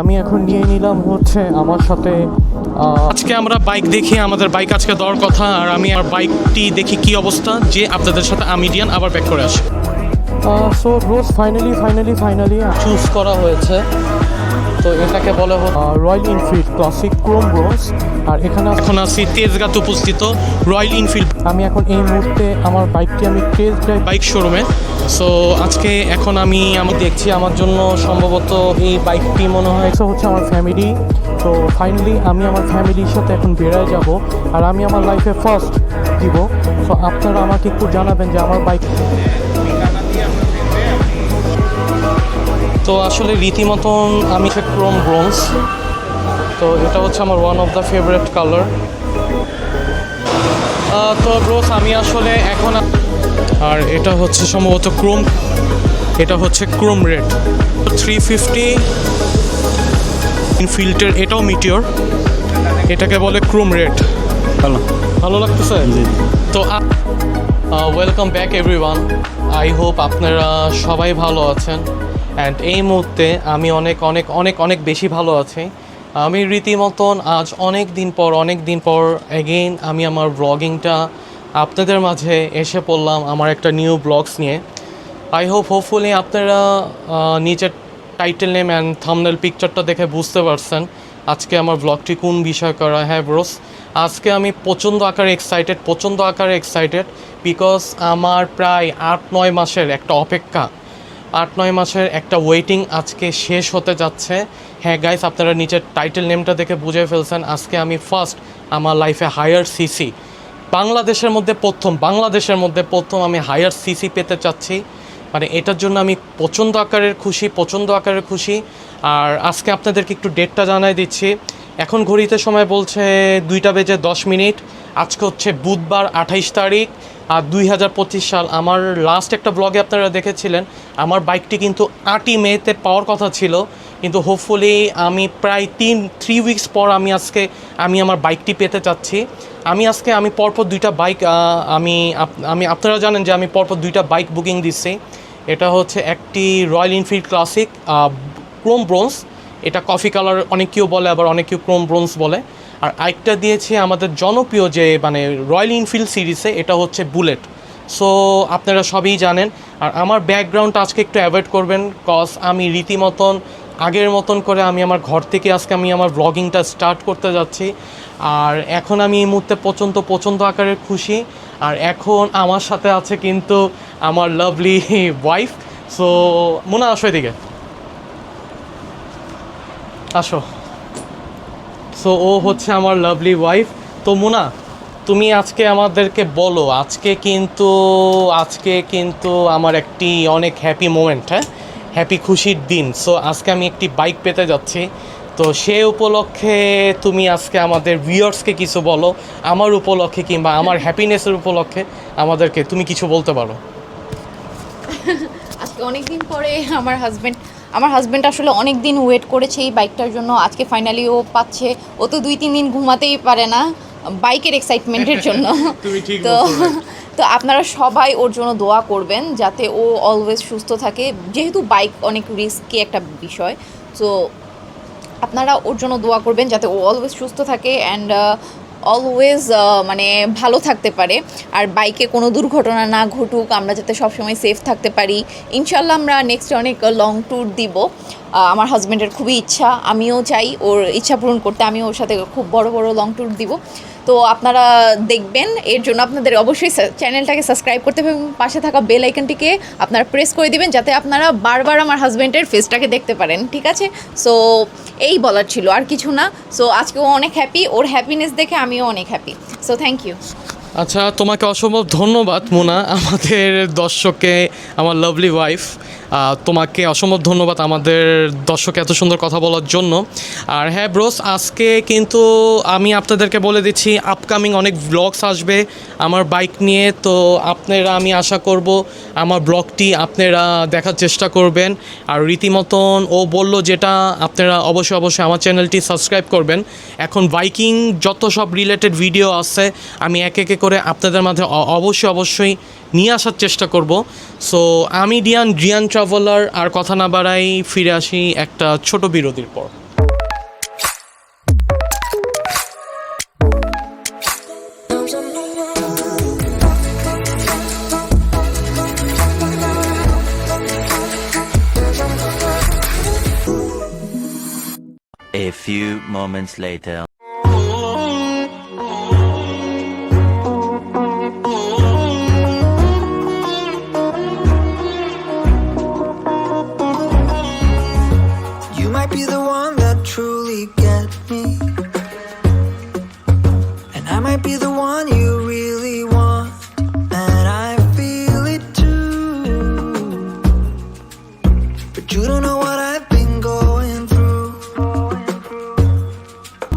আমি এখন নিয়ে নিলাম হচ্ছে আমার সাথে আজকে আমরা বাইক দেখি, আমাদের বাইক আজকে দেওয়ার কথা, আর আমি আর বাইকটি দেখি কি অবস্থা, যে আপনাদের সাথে আমি ডিয়ান আবার ব্যাক করে আসি। সো রোজ ফাইনালি চুজ করা হয়েছে। তো এটাকে বলে Royal Enfield Classic Chrome Bronze. আর এখানে এখন আছি তেজগাঁতে উপস্থিত রয়্যাল এনফিল্ড। আমি এখন এই মুহূর্তে আমার বাইকটি আমি টেস্ট ড্রাইভ বাইক শোরুমে। সো আজকে এখন আমি দেখছি আমার জন্য সম্ভবত এই বাইকটি মনে হয় হচ্ছে আমার ফ্যামিলি। তো ফাইনালি আমি আমার ফ্যামিলির সাথে এখন বেড়ায় যাব, আর আমি আমার লাইফে ফার্স্ট দিব। সো আপনারা আমাকে একটু জানাবেন যে আমার বাইক। তো আসলে রীতিমতন আমি ক্রোম ব্রোঞ্জ, তো এটা হচ্ছে আমার one of the favourite colour. তো ব্রোস আমি আসলে এখন, আর এটা হচ্ছে সম্ভবত ক্রোম, এটা হচ্ছে ক্রোম রেড 350 ইনফিল্টের, এটাও মিটিওর, এটাকে বলে ক্রোম রেড। ভালো লাগতেছে। তো welcome back everyone, I hope আপনারা সবাই ভালো আছেন। অ্যান্ড এই মুহূর্তে আমি অনেক অনেক অনেক অনেক বেশি ভালো আছি। আমি রীতিমতন আজ অনেক দিন পর অ্যাগেইন আমি আমার ব্লগিংটা আপনাদের মাঝে এসে পড়লাম আমার একটা নিউ ব্লগস নিয়ে। আই হোপফুলি আপনারা নিচের টাইটেল নেম অ্যান্ড থাম্বনেল পিকচারটা দেখে বুঝতে পারছেন আজকে আমার ব্লগটি কোন বিষয় করা। হ্যাঁ ব্রোস, আজকে আমি প্রচণ্ড আকারে এক্সাইটেড বিকজ আমার প্রায় 8-9 মাসের একটা অপেক্ষা, 8-9 মাসের একটা ওয়েটিং আজকে শেষ হতে যাচ্ছে। হ্যাঁ গাইস, আপনারা নিচের টাইটেল নেমটা দেখে বুঝে ফেলছেন আজকে আমি ফার্স্ট আমার লাইফে হায়ার সিসি, বাংলাদেশের মধ্যে প্রথম আমি হায়ার সিসি পেতে চাচ্ছি। মানে এটার জন্য আমি প্রচণ্ড আকারের খুশি। আর আজকে আপনাদেরকে একটু ডেটটা জানাই দিচ্ছি। এখন ঘড়িতে সময় বলছে 2:10। আজকে হচ্ছে বুধবার 28 তারিখ আর 2025 সাল। আমার লাস্ট একটা ব্লগে আপনারা দেখেছিলেন আমার বাইকটি কিন্তু 8ই মেতে পাওয়ার কথা ছিল, কিন্তু হোপফুলি আমি প্রায় 3 উইকস পর আমি আমার বাইকটি পেতে চাচ্ছি। আমি পরপর 2টা বাইক আপনারা জানেন যে আমি পরপর 2টা বাইক বুকিং দিচ্ছি। এটা হচ্ছে একটি royal Enfield Classic Chrome bronze, এটা কফি কালার অনেক কেউ বলে, আবার অনেক কেউ ক্রোম ব্রোঞ্জ বলে। আর আরেকটা দিয়েছে আমাদের জনপ্রিয় যে মানে রয়্যাল এনফিল্ড সিরিজে, এটা হচ্ছে বুলেট। সো আপনারা সবই জানেন। আর আমার ব্যাকগ্রাউন্ডটা আজকে একটু অ্যাভয়েড করবেন, কজ আমি রীতিমতন আগের মতন করে আমি আমার ঘর থেকে আজকে আমি আমার ব্লগিংটা স্টার্ট করতে যাচ্ছি। আর এখন আমি এই মুহূর্তে প্রচণ্ড আকারের খুশি। আর এখন আমার সাথে আছে কিন্তু আমার লাভলি ওয়াইফ। সো মোনা, আসো এদিকে, আসো। সো ও হচ্ছে আমার লাভলি ওয়াইফ। তো মোনা, তুমি আজকে আমাদেরকে বলো, আজকে কিন্তু আমার একটি অনেক হ্যাপি মোমেন্ট, হ্যাঁ হ্যাপি খুশির দিন। সো আজকে আমি একটি বাইক পেতে যাচ্ছি। তো সে উপলক্ষে তুমি আজকে আমাদের ভিউয়ার্সকে কিছু বলো, আমার উপলক্ষে কিংবা আমার হ্যাপিনেসের উপলক্ষে আমাদেরকে তুমি কিছু বলতে পারো। আজকে অনেক দিন পরে আমার হাজব্যান্ড আসলে অনেক দিন ওয়েট করেছে এই বাইকটার জন্য। আজকে ফাইনালি ও পাচ্ছে। ও তো 2-3 দিন ঘুমাতেই পারে না বাইকের এক্সাইটমেন্টের জন্য। তো আপনারা সবাই ওর জন্য দোয়া করবেন যাতে ও অলওয়েজ সুস্থ থাকে, যেহেতু বাইক অনেক রিস্কি একটা বিষয়। সো আপনারা ওর জন্য দোয়া করবেন যাতে ও অলওয়েজ সুস্থ থাকে অ্যান্ড অলওয়েজ মানে ভালো থাকতে পারে। আর বাইকে কোনো দুর্ঘটনা না ঘটুক, আমরা যাতে সবসময় সেফ থাকতে পারি। ইনশাল্লাহ আমরা নেক্সট অনেক লং ট্যুর দিব। আমার হাজব্যান্ডের খুবই ইচ্ছা, আমিও চাই ওর ইচ্ছা পূরণ করতে, আমিও ওর সাথে খুব বড় লং ট্যুর দিব। তো আপনারা দেখবেন, এর জন্য আপনাদের অবশ্যই চ্যানেলটাকে সাবস্ক্রাইব করতে হবে এবং পাশে থাকা বেল আইকনটিকে আপনারা প্রেস করে দিবেন যাতে আপনারা বারবার আমার হাজব্যান্ডের ফেসটাকে দেখতে পারেন, ঠিক আছে? সো এই বলার ছিল, আর কিছু না। সো আজকে ও অনেক হ্যাপি, ওর হ্যাপিনেস দেখে আমিও অনেক হ্যাপি। So thank you. আচ্ছা, তোমাকে অসম্ভব ধন্যবাদ মোনা, আমাদের দর্শককে, আমার লাভলি ওয়াইফ, তোমাকে অসম্ভব ধন্যবাদ আমাদের দর্শককে এত সুন্দর কথা বলার জন্য। আর হ্যাঁ ব্রোস, আজকে কিন্তু আমি আপনাদেরকে বলে দিচ্ছি আপকামিং অনেক ব্লগস আসবে আমার বাইক নিয়ে। তো আমি আশা করব আমার ব্লগটি আপনারা দেখার চেষ্টা করবেন। আর রীতিমতন ও বলল যেটা, আপনারা অবশ্যই আমার চ্যানেলটি সাবস্ক্রাইব করবেন। এখন বাইকিং যত সব রিলেটেড ভিডিও আছে আমি একে করে আপনাদের মাঝে অবশ্যই নিয়ে আসার চেষ্টা করব। সো আমি ডিয়ান ট্রাভেলার, আর কথা না বাড়াই ফিরে আসি একটা ছোট বিরতির পর। A few moments later. You might be the one that truly gets me, and I might be the one you really want, and I feel it too. But you don't know what I've been going through.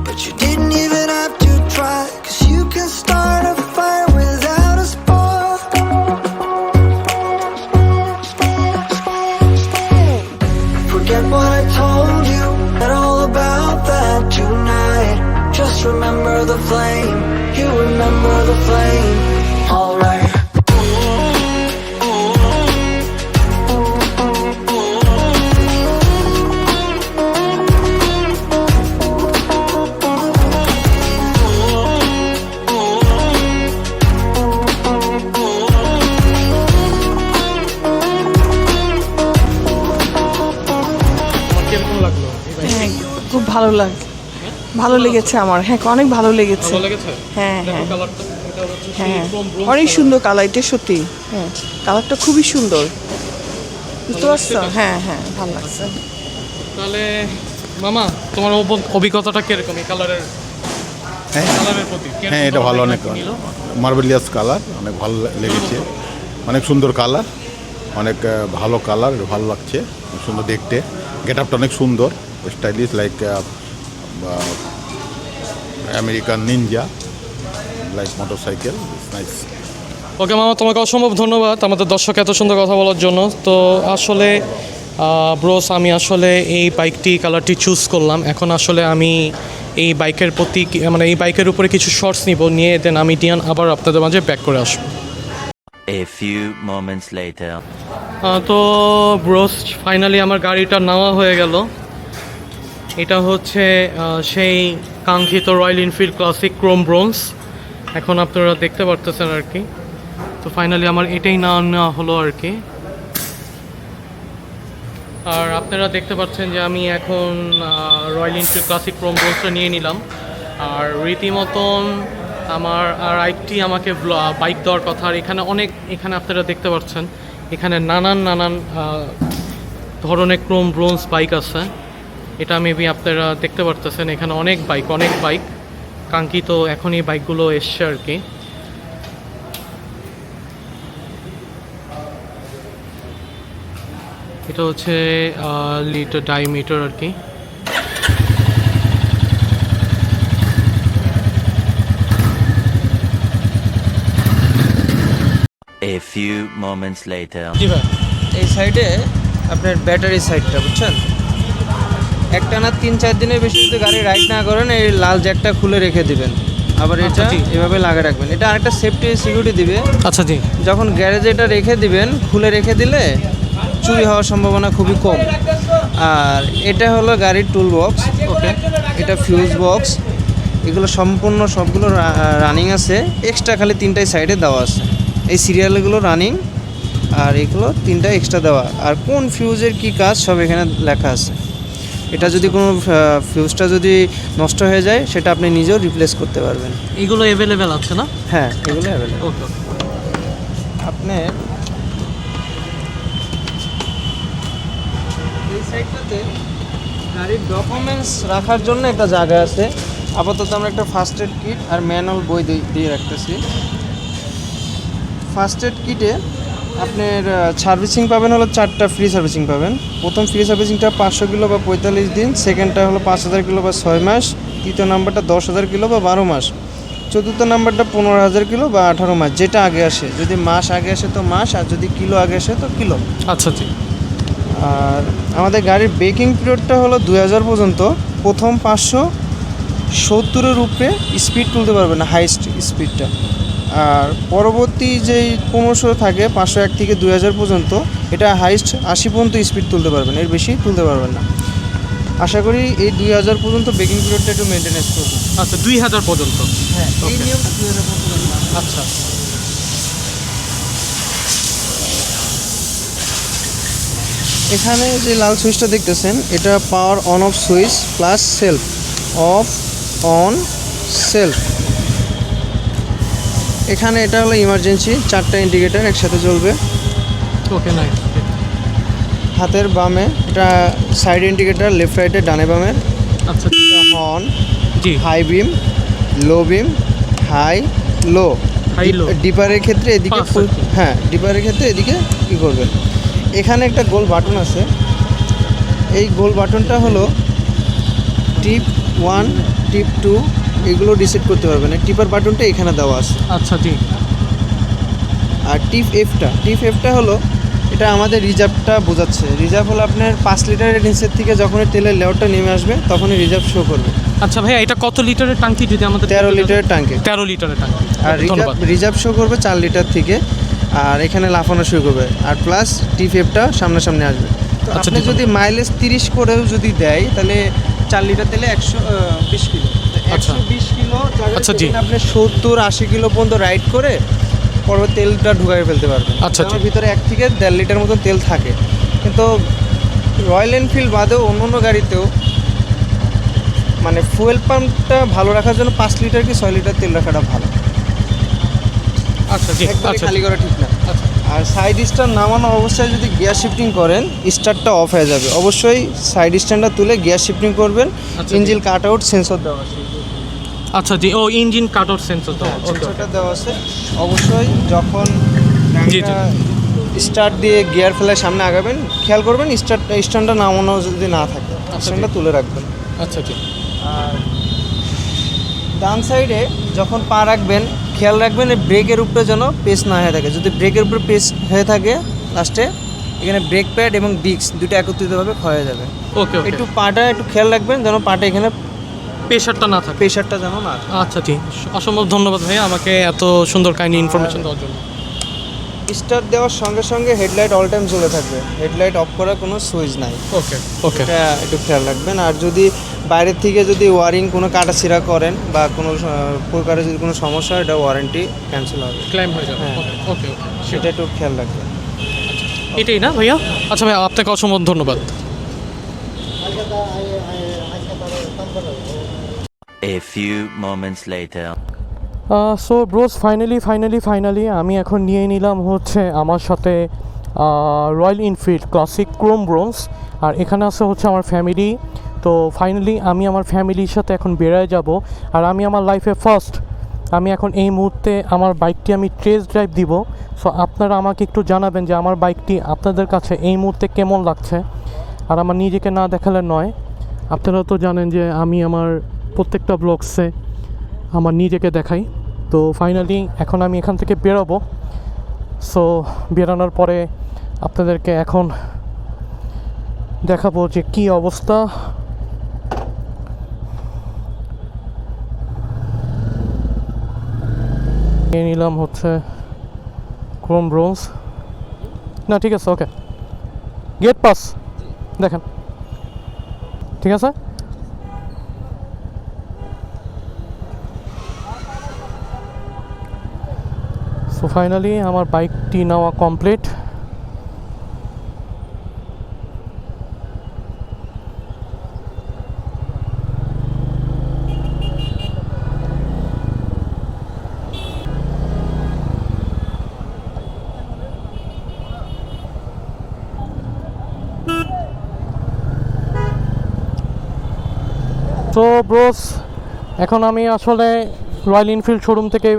But you didn't even have to try, 'cause you can start a fire without a spark. Forget what I told you, and all about that tonight. Just remember the flame, you remember the flame, alright. তোমার কিরকম লাগলো এই বাইকটা? হ্যাঁ খুব ভালো লেগেছে আমার, হ্যাঁ অনেক ভালো লেগেছে। ভালো লেগেছে? হ্যাঁ দেখো হ্যাঁ কালারটা, এটা হচ্ছে সেই হ্যাঁ chrome bronze অনেক color। সুন্দর কালার, এটা সত্যি। হ্যাঁ কালারটা খুবই সুন্দর, বুঝতে ভালো লাগছে পারছো? এটা? হ্যাঁ হ্যাঁ ভালো লাগছে। তাহলে মামা তোমার অভিজ্ঞতাটা কিরকম এই কালারের হ্যাঁ প্রতি? হ্যাঁ এটা ভালো, অনেক নিল? মার্বেলিয়াস কালার, অনেক ভালো লেগেছে, অনেক সুন্দর কালার, অনেক ভালো কালার, ভালো লাগছে, সুন্দর দেখতে। গেট আপটা অনেক সুন্দর, stylish, like American ninja, like motorcycle, nice. Okay মামা, তোমাকে অসম্ভব ধন্যবাদ আমাদের দর্শক এত সুন্দর কথা বলার জন্য। তো আসলে ব্রোস, আমি আসলে এই বাইকটি কালারটি চুজ করলাম। এখন আসলে আমি এই বাইকের প্রতি মানে এই বাইকের উপরে কিছু শর্টস নিব, নিয়ে দেন আমি ডিয়ান আবার আপনাদের মাঝে ব্যাক করে আসবো। A few moments later. তো ব্রোস, ফাইনালি আমার গাড়িটা নেওয়া হয়ে গেল। এটা হচ্ছে সেই কাঙ্ক্ষিত royal Enfield Classic Chrome bronze, এখন আপনারা দেখতে পারতেছেন আর কি। তো ফাইনালি আমার এটাই নেওয়া হলো আর কি। আর আপনারা দেখতে পাচ্ছেন যে আমি এখন রয়্যাল এনফিল্ড ক্লাসিক ক্রোম ব্রোঞ্জটা নিয়ে নিলাম। আর রীতিমতন আমার আর একটি আমাকে বাইক দেওয়ার কথা। আর এখানে আপনারা দেখতে পাচ্ছেন এখানে নানান ধরনের ক্রোম ব্রোঞ্জ বাইক আছে। এটা মেবি আপনারা দেখতে পারতেছেন, এখানে অনেক বাইক কাঙ্ক্ষিত এখন এই বাইকগুলো এসছে আর কি। এটা হচ্ছে লিটার ডায়ামিটার আর কি। A few moments later. জি ভাই, এই সাইডে আপনার ব্যাটারি সাইডটা বুঝছেন, একটানা 3-4 দিনের বেশি যদি গাড়ি রাইড না করেন এই লাল জ্যাকটা খুলে রেখে দিবেন, আবার আচ্ছা, এটা ঠিক। এভাবে লাগা রাখবেন। এটা আরেকটা সেফটি সিকিউরিটি দিবে। আচ্ছা জি, যখন গ্যারেজে এটা রেখে দিবেন, খুলে রেখে দিলে চুরি হওয়ার সম্ভাবনা খুবই কম। আর এটা হলো গাড়ির টুল বক্স, ওকে। এটা ফিউজ বক্স, এগুলো সম্পূর্ণ সবগুলো রানিং আছে। এক্সট্রা খালি 3টাই সাইডে দেওয়া আছে, এই সিরিয়ালগুলো রানিং, আর এগুলো 3টা এক্সট্রা দেওয়া। আর কোন ফিউজের কি কাজ সব এখানে লেখা আছে। এটা যদি কোনো ফিউজটা যদি নষ্ট হয়ে যায় সেটা আপনি নিজেও রিপ্লেস করতে পারবেন। এগুলো অ্যাভেলেবেল আছে না? হ্যাঁ এগুলো অ্যাভেলেবল। ওকে। আপনি এই সাইডটাতে গাড়ির ডকুমেন্টস রাখার জন্য একটা জায়গা আছে। আপাতত আমরা একটা ফার্স্ট এড কিট আর ম্যানুয়াল বই দিয়ে রাখতেছি। ফার্স্ট এড কিটে আপনার সার্ভিসিং পাবেন হলো 4টা ফ্রি সার্ভিসিং পাবেন। প্রথম ফ্রি সার্ভিসিংটা 500 কিলো বা 45 দিন, সেকেন্ডটা হলো 5000 কিলো বা 6 মাস, তৃতীয় নাম্বারটা 10,000 কিলো বা 12 মাস, চতুর্থ নাম্বারটা 15,000 কিলো বা 18 মাস, যেটা আগে আসে। যদি মাস আগে আসে তো মাস, আর যদি কিলো আগে আসে তো কিলো। আচ্ছা জি। আর আমাদের গাড়ির ব্রেকিং পিরিয়ডটা হলো 2000 পর্যন্ত। প্রথম 570-এর উপরে স্পিড তুলতে পারবে না, হাইস্ট স্পিডটা। আর পরবর্তী যেই 1500 থাকে 501 থেকে 2000 পর্যন্ত, এটা হাইস্ট 80 পর্যন্ত স্পিড তুলতে পারবেন, এর বেশি তুলতে পারবেন না। আশা করি এই 2000 পর্যন্ত ব্রেকিং পিরিয়ডটা একটু মেনটেনেন্স করবেন। আচ্ছা, 2000 পর্যন্ত। হ্যাঁ এই Okay. নিয়মটা 2000 পর্যন্ত। আচ্ছা, এখানে যে লাল সুইচটা দেখতেছেন এটা power on off switch plus self of on self. এখানে এটা হলো ইমার্জেন্সি, 4টা ইন্ডিকেটার একসাথে জ্বলবে। Okay nice. হাতের বামে এটা সাইড ইন্ডিকেটার, লেফট রাইটে ডানে বামে। আচ্ছা হর্ন, জি, high beam, low beam, high low. High low. ডিপারের ক্ষেত্রে এদিকে পাঁচ আর কি। হ্যাঁ, ডিপারের ক্ষেত্রে এদিকে কী করবেন, এখানে একটা গোল বাটন আছে। এই গোল বাটনটা হলো টিপ 1, টিপ 2 এগুলো রিসেট করতে পারবেন। এই টিপার বাটনটা এখানে দেওয়া আছে। আচ্ছা জি। আর টিপ এফটা হলো এটা আমাদের রিজার্ভটা বোঝাচ্ছে। রিজার্ভ হলো আপনার 5 লিটারের নিচের থেকে যখনই তেলের লেয়ারটা নেমে আসবে তখনই রিজার্ভ শো করবে। আচ্ছা ভাইয়া, এটা কত লিটারের ট্যাঙ্কি যদি আমাদের? 13 লিটারের ট্যাঙ্কে। 13 লিটারের ট্যাঙ্কি। আর ধন্যবাদ। রিজার্ভ শো করবে 4 লিটার থেকে। আর এখানে লাফানো শুরু করবে। আর প্লাস টিপ এফটা সামনাসামনি আসবে। তো আচ্ছা, আপনি ঠিক যদি মাইলেজ 30 করেও যদি দেয় তাহলে 4 লিটার তেলে 120 কিলো। আচ্ছা। 120 কিলো আচ্ছা, জি। আপনি 70-80 কিলো পর্যন্ত রাইড করে পরে তেলটা ঢুকাই ফেলতে পারবেন। আচ্ছা, আমার ঠিক। ভিতরে 1 থেকে 1.5 লিটার মতো তেল থাকে। কিন্তু রয়্যাল এনফিল্ড বাদেও অন্য গাড়িতেও মানে ফুয়েল পাম্পটা ভালো রাখার জন্য 5 লিটার কি 6 লিটার তেল রাখাটা ভালো। আচ্ছা জি। একবারে আচ্ছা খালি করা ঠিক না। আচ্ছা। আর সাইড স্ট্যান্ড নামানো অবস্থায় যদি গিয়ার শিফটিং করেন স্টার্টটা অফ হয়ে যাবে। অবশ্যই সাইড স্ট্যান্ডটা তুলে গিয়ার শিফটিং করবেন। আচ্ছা, ইঞ্জিন কাট আউট সেন্সর দেওয়া আছে। আচ্ছা জি। ও ইঞ্জিন কাট আউট সেন্সর তো। সেন্সরটা দেওয়া আছে। অবশ্যই যখন জি, জি। স্টার্ট দিয়ে গিয়ার ফেলার সামনে আগাবেন খেয়াল করবেন স্ট্যান্ডটা নামানো যদি না থাকে স্ট্যান্ডটা তুলে রাখবেন। আচ্ছা জি। আর ডান সাইডে যখন পা রাখবেন খেয়াল রাখবেন এই ব্রেকের উপরে যেন পেস না হয়ে থাকে। যদি ব্রেকের উপরে পেস হয়ে থাকে লাস্টে এখানে ব্রেক প্যাড এবং ডিস্ক দুটো একত্রিতভাবে ক্ষয় হয়ে যাবে। ওকে ওকে। একটু পাটা একটু খেয়াল রাখবেন যেন পাটা এখানে প্রেশারটা না থাকে। প্রেশারটা যেন না থাকে। আচ্ছা জি। অসম্ভব ধন্যবাদ ভাইয়া আমাকে এত সুন্দর কাহিনী ইনফরমেশন দেওয়ার জন্য। স্টার্ট দেওয়ার সঙ্গে সঙ্গে হেডলাইট অল টাইম জ্বলে থাকবে। হেডলাইট অফ করার কোনো সুইচ নাই। ওকে ওকে। এটা একটু খেয়াল রাখবেন। আর যদি বাইরের থেকে যদি ওয়ারিং কোনো কাটাছিড়া করেন বা কোনো প্রকারের যদি কোনো সমস্যা হয় এটা ওয়ারেন্টি ক্যান্সেল হবে। ক্লেম হয়ে যাবে। হ্যাঁ। ওকে ওকে ওকে। সেটা একটু খেয়াল রাখবেন। এটাই না ভাইয়া? আচ্ছা ভাইয়া, আপনাকে অসম্ভব ধন্যবাদ। A few moments later. So bros, finally আমি এখন নিয়ে নিলাম হচ্ছে আমার সাথে Royal Enfield Classic Chrome Bronze. আর এখানে আছে হচ্ছে আমার ফ্যামিলি। তো ফাইনালি আমি আমার ফ্যামিলির সাথে এখন বেরোয় যাব। আর আমি আমার লাইফে ফার্স্ট আমি এখন এই মুহূর্তে আমার বাইকটি আমি টেস্ট ড্রাইভ দিব। সো আপনারা আমাকে একটু জানাবেন যে আমার বাইকটি আপনাদের কাছে এই মুহূর্তে কেমন লাগছে। আর আমার নিজেকে না দেখালে নয়, আপনারা তো জানেন যে আমি আমার প্রত্যেকটা ব্লগসে আমার নিজেকে দেখাই। তো ফাইনালি এখন আমি এখান থেকে বেরোবো। সো বেরোনোর পরে আপনাদেরকে এখন দেখাবো যে কী অবস্থা। নিয়ে নিলাম হচ্ছে ক্রোম ব্রোঞ্জ। না ঠিক আছে, ওকে। গেট পাস দেখেন, ঠিক আছে। সো ফাইনালি আমার বাইকটি নেওয়া কমপ্লিট। তো ব্রোস, এখন আমি আসলে রয়্যাল এনফিল্ড শোরুম থেকে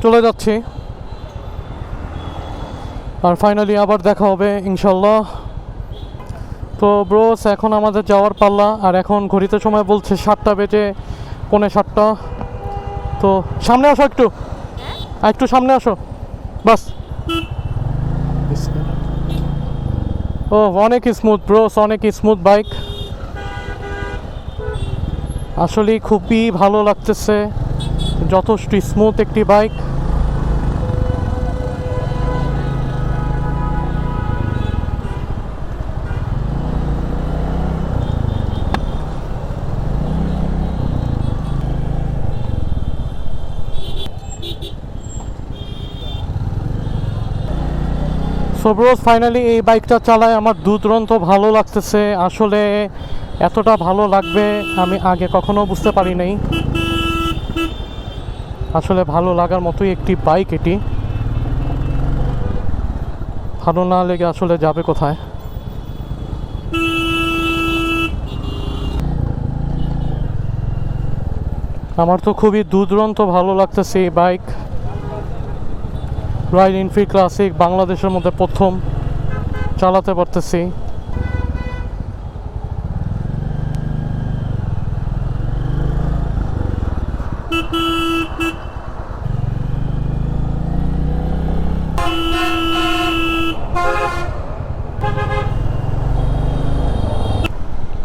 চলে যাচ্ছি। আর ফাইনালি আবার দেখা হবে ইনশাল্লাহ। তো ব্রোস, এখন আমাদের যাওয়ার পাল্লা। আর এখন ঘড়িতে সময় বলছে 7টা বেজে 7:45। তো সামনে আসো, একটু সামনে আসো বাস। ও অনেক স্মুথ ব্রোস, অনেক স্মুথ বাইক। আসলেই খুবই ভালো লাগতেছে, যথেষ্ট স্মুথ একটি বাইক। সো ব্রোস ফাইনালি এই বাইকটা চালায় আমার দুরন্ত ভালো লাগতেছে। আসলে এতটা ভালো লাগবে আমি আগে কখনো বুঝতে পারি নাই। আসলে ভালো লাগার মতোই একটি বাইক এটি, ভালো না লেগে আসলে যাবে কোথায়। আমার তো খুবই দুরন্ত ভালো লাগতেছে এই বাইক। রয়্যাল এনফিল্ড ক্লাসিক বাংলাদেশের মধ্যে প্রথম চালাতে পারতেছি।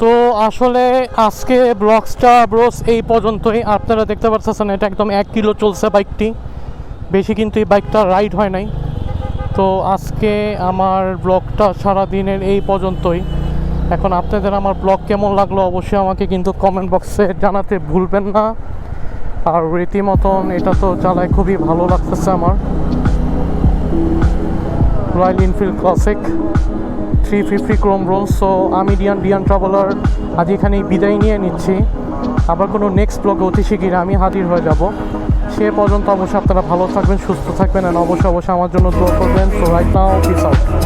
তো আসলে আজকে ব্লগসটা ব্রোস এই পর্যন্তই। আপনারা দেখতে পাচ্ছেন এটা একদম 1 কিলো চলছে বাইকটি, বেশি কিন্তু এই বাইকটা রাইড হয় নাই। তো আজকে আমার ব্লগটা সারাদিনের এই পর্যন্তই। এখন আপনাদের আমার ব্লগ কেমন লাগলো অবশ্যই আমাকে কিন্তু কমেন্ট বক্সে জানাতে ভুলবেন না। আর রীতিমতন এটা তো চালায় খুবই ভালো লাগতেছে আমার। Royal Enfield classic 350 Chrome bronze. So আমি ডিয়ান ট্রাভেলার আজ এখানেই বিদায় নিয়ে নিচ্ছি। আবার কোনো নেক্সট ব্লগে অতি শীঘ্রই আমি হাজির হয়ে যাব। সে পর্যন্ত অবশ্যই আপনারা ভালো থাকবেন, সুস্থ থাকবেন, আর অবশ্যই আমার জন্য দোয়া করবেন। So right now piece out.